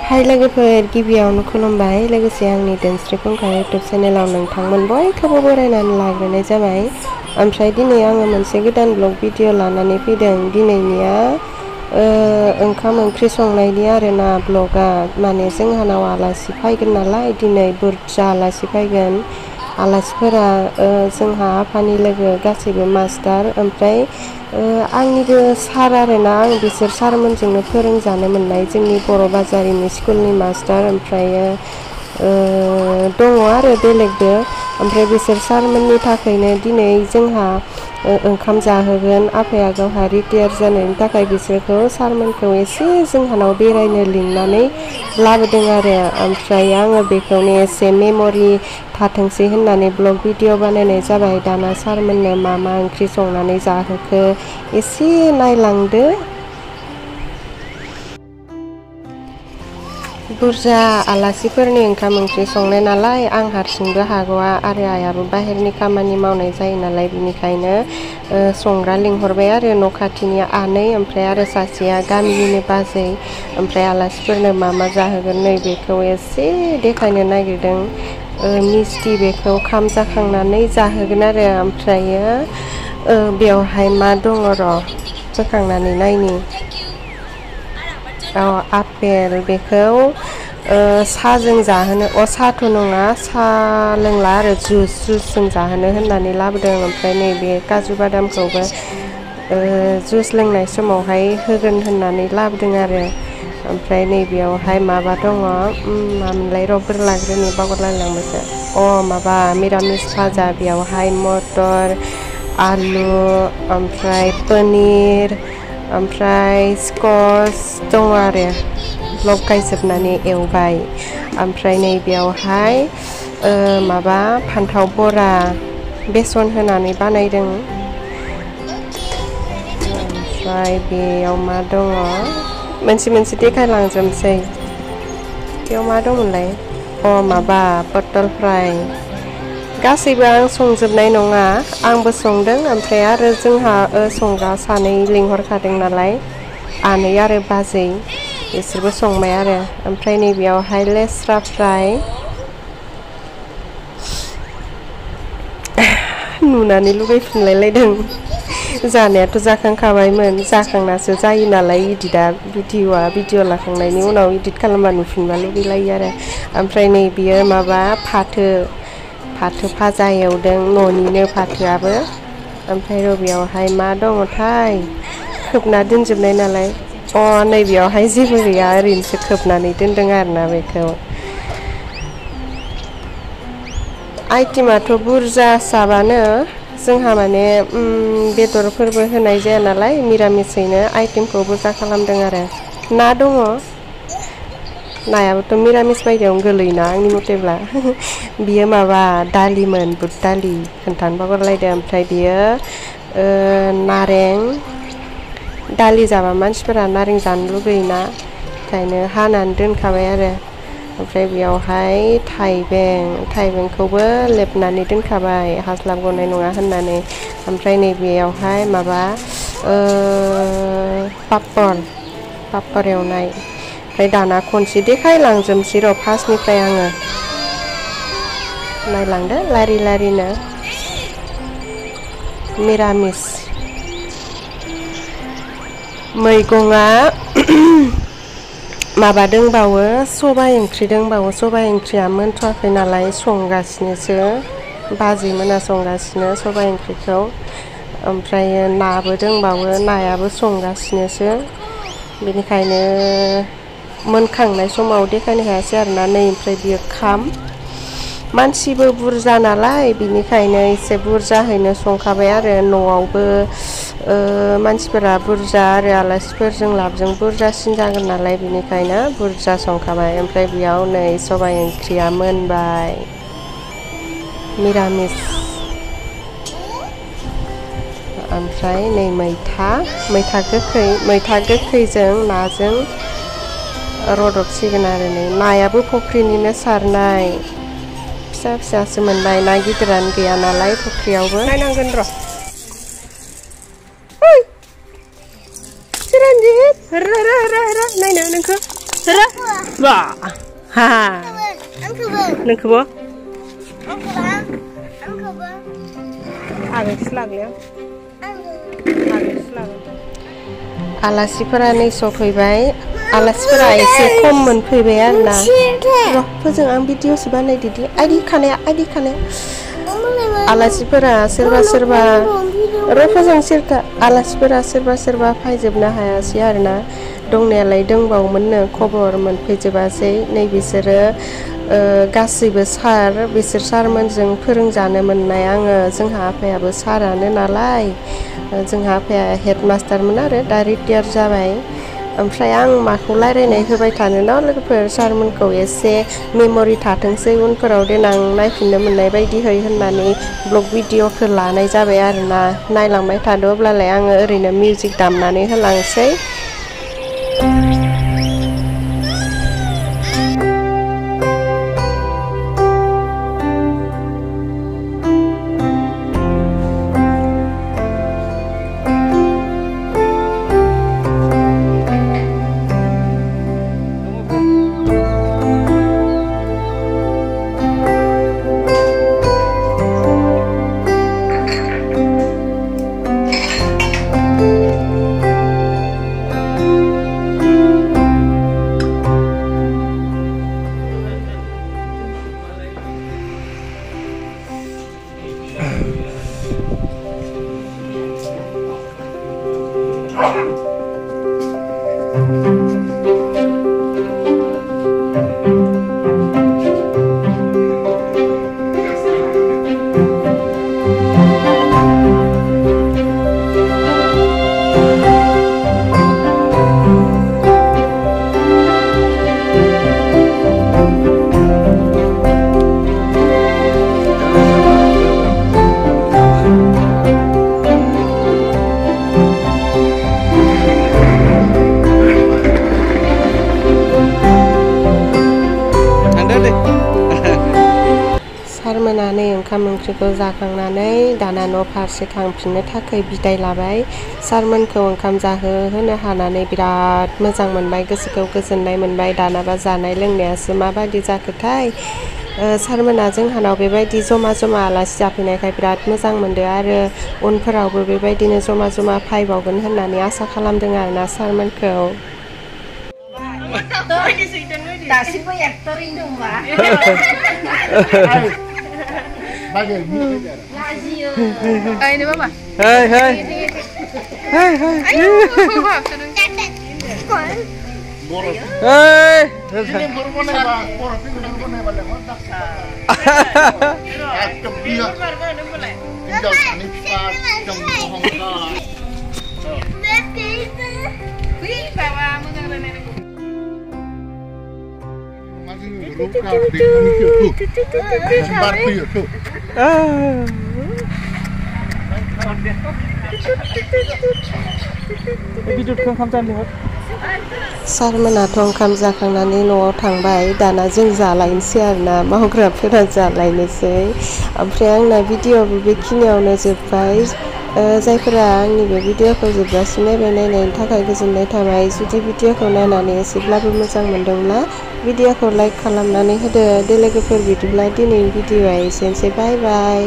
हाय लोगोफोर गिबियावनो खुलुमबाय लोगोसे आंनि धोनस्रि फुंखा यूट्यूब चेनेलाव नोंथांमोन बयखौबो बरायनानै लाग्रोनाय जाबाय। ओमफ्राय दिनै आङो मोनसे गोदान ब्लग भिडिअ लानानै फैदों। दिनैनिया ओंखाम ओंख्रि संनायनि आरोना ब्लगा माने जोंहानाव आलासि फैगोन नालाय दिनै बुरजा आलासि फैगोन। आलासिफोरा जोंहा आफानि लोगो गासैबो मास्टार ओमफ्राय आंनिबो सार आरोना आं बिसोर सारमोनजोंनो फोरोंजानो मोननाय जोंनि बर' बाजारिनि स्कुलनि मास्टार ओमफ्राय दङ आरो बेलेगबो ओमफ्राय बिसोर सारमोननि थाखायनो दिनै जोंहा ओंखाम जाहोगोन। आफाया गावहा रिटायार जानायनि थाखाय बिसोरखौ सारमोनखौ एसे जोंहानाव बेरायनो लिंनानै लाबोदों आरो ओमफ्राय आङो बेखौनो एसे मेम'रि थाथोंसै होननानै ब्लग भिडिअ बानायनाय जाबाय। दाना सारमोननो मा मा ओंख्रि संनानै जाहोखो एसे नायलांदो। बुरजा आलासिफोरनि ओंखाम ओंख्रि संनाय नालाय आं हारसिंबो हागवा आरो आइयाबो बाहेरनि खामानि मावनाय जायो नालाय बिनिखायनो संग्रा लिंहरबाय आरो न' खाथिनि आनै ओमफ्राय आरो सासेया गामिनिनो बाजै ओमफ्राय आलासिफोरनो मा मा जाहोगोन नै बेखौ एसे देखायनो नागिरदों। मिस्टि बेखौ खाम जाखांनानै जाहोगोन आरो ओमफ्रायो बेवहाय मा दङ र' बोखांनानै नायनि आपेल बेखौ साहाजों जाहोनो साहाथ' नङा साहा लोंला आरो जुसजों जाहोनो होननानै लाबोदों। ओमफ्राय नैबे काजु बादामखौबो जुस लोंनाय समावहाय होगोन होननानै लाबोदों आरो ओमफ्राय नैबेयावहाय माबा दङ मामोनलाय र' लाग्रोनि बावगारलायलांबायसो माबा मिरामिस भाजा बेयावहाय मटर आलु ओमफ्राय पनिर ओमफ्राय स्कस दङ आरो लगायजोबनानै एवबाय ओमफ्राय नैबेयावहाय माबा फान्थाव बरा बेसन होनानै बानायदों। ओमफ्राय बेयाव मा दङ मोनसे मोनसे देखायलांजोबसै। बेयाव मा दंमोनलाय माबा पटल फ्राय गासैबो आं संजोबनाय नङा आंबो संदों ओमफ्राय आरो जोंहा संग्रा सानै लिंहरखादों नालाय आनै आरो बाजै बिसोरबो संबाय आरो ओमफ्राय नैबेयावहाय लेस्रा फ्राय नुनानै लुगैफिनलायलायदों। जानायाथ' जाखांखाबायमोन जाखांनासो जायो नालाय इदिटआ भिडिअ लाखांनायनि उनाव इदिट खालामबा नुफिनबा लुगैलायो आरो ओमफ्राय नै बियो माबा फाथो भाजा एवदों न'निनो फाथोआबो ओमफ्राय बेयावहाय मा दङथाय खोबना दोनजोबनाय नालाय नैबेयावहाय जेबो गैया ओरैनोसो खोबनानै दोनदों आरोना बेखौ। आइटेमाथ' बुरजा साबानो जोंहा माने बेदरफोरबो होनाय जाया नालाय मिरामिसैनो आइटेमखौ बुरजा खालामदों आरो ना दङ नायाबोथ' मिरामिस बायदियावनो गोलैयोना आंनि मथेब्ला बियो माबा दालिमोन बुट दालि खोन्थानो बावगारलायदों ओमफ्राय बियो नारें दालि जाबा मानसिफोरा नारें जानो लुगैयोना ओंखायनो हानानै दोनखाबाय आरो ओमफ्राय बेयावहाय थाइबेंखौबो लेबनानै दोनखाबाय हास्लाबगनाय नङा होननानै ओमफ्राय नैबेयावहाय माबा पापर एवनाय ओमफ्राय दाना खनसे देखायलांजोबसै र' फार्स्टनिफ्राय आङो नायलांदो लारि लारिनो मिरामिस मैगङा माबा दंबावो सबाइ ओंख्रि दंबावो सबाइ ओंख्रिया मोनथ'वाखै नालाय संगासिनोसो बाजैमोना संगासिनो सबाइ ओंख्रिखौ ओमफ्राय नाबो दंबावो नायाबो संगासिनोसो बेनिखायनो मोनखांनाय समाव देखायनो हायासै आरोना नै ओमफ्राय बियो मानसिबो बुरजा नालाय बिनिखायनो एसे बुरजाहैनो संखाबाय आरो न'आवबो मानसिफोरा बुरजा आरो आलासिफोरजों लाबजों बुरजासिन जागोन नालाय बिनिखायनो बुरजा संखाबाय ओमफ्राय बेयाव नै सबाइ ओंख्रिया मोनबाय मिरामिस ओमफ्राय नै मैथा गोखैजों नाजों रदबसिगोन आरो नै नायाबो फुख्रिनिनो सारनाय फिसा फिसासो मोनबाय ना गिदिरानो गैया नालाय फुख्रियावबो नायनांगोन र' नायनो नोंखौ Ba. Ha. Nengkebo? Agak selagnya. Agak selag. Alasiफोरा नै सफैबाय आलासिफोरा एसे खम मोनफैबाय आरोना र' फोजों आं भिडिअ'सो बानायदोदि आइदि खानाया आलासिफोरा सोरबा र' फोजों सिरका आलासिफोरा सोरबा फायजोबनो हायासै आरोना दंनायालाय दंबावोमोननो खबर मोनफैजोबासै नै बिसोरो गासैबो बिसोर सारमोनजों फोरोंजानो मोननाय आङो जोंहा आफायाबो सारानो नालाय जोंहा आफाया हेडमास्टारमोन आरो दा रिटायार जाबाय ओमफ्राय आं माखौ रायलायनाय होबाय थानो न' लोगोफोर सारमोनखौ एसे मेम'रि थाथोंसै उनफोराव देनां नायफिननो मोननाय बायदिहै होननानै ब्लग भिडिअ'खौ लानाय जाबाय आरोना नायलांबाय थादो अब्लालाय आङो ओरैनो मिउजिक दामनानै होलांसै सारमोनानै ओंखाम ओंख्रिखौ जाखांनानै दाना न' फारसे थांफिननो थाखाय बिदाय लाबाय सारमोनखौ ओंखाम जाहोनो हानानै बिराद मोजां मोनबाय गोसोखौ गोजोननाय मोनबाय दानाबा जानाय लोंनायासो माबायदि जाखोथाय सारमोना जोंहानाव बेबायदि जमा आलासि जाफैनायखाय बिराद मोजां मोनदों आरो उनफोरावबो बेबायदिनो जमा फैबावगोन होननानै आसा खालामदों आरोना सारमोनखौ दासिमबो एक्टरिं दंबा ini Bapak. Hai. सारमोनाथ' ओंखाम जाखांनानै न'आव थांबाय दाना जों जालायनोसै आरोना मावग्राफोरा जालायनोसै ओमफ्राय आंना भिडिअ'बो बेखिनियावनो जोब्बाय जायफोरा आंनि बे भिडिअ'खौ जोबजासिम नायनायनि थाखाय गोजोननाय थाबाय जुदि भिडिअ'खौ नायनानै एसेब्लाबो मोजां मोनदोंब्ला भिडिअ'खौ लाइक खालामनानै होदो दे लोगोफोर बिदिब्ला दिनैनि भिडिअ'आ एसेनोसै बाय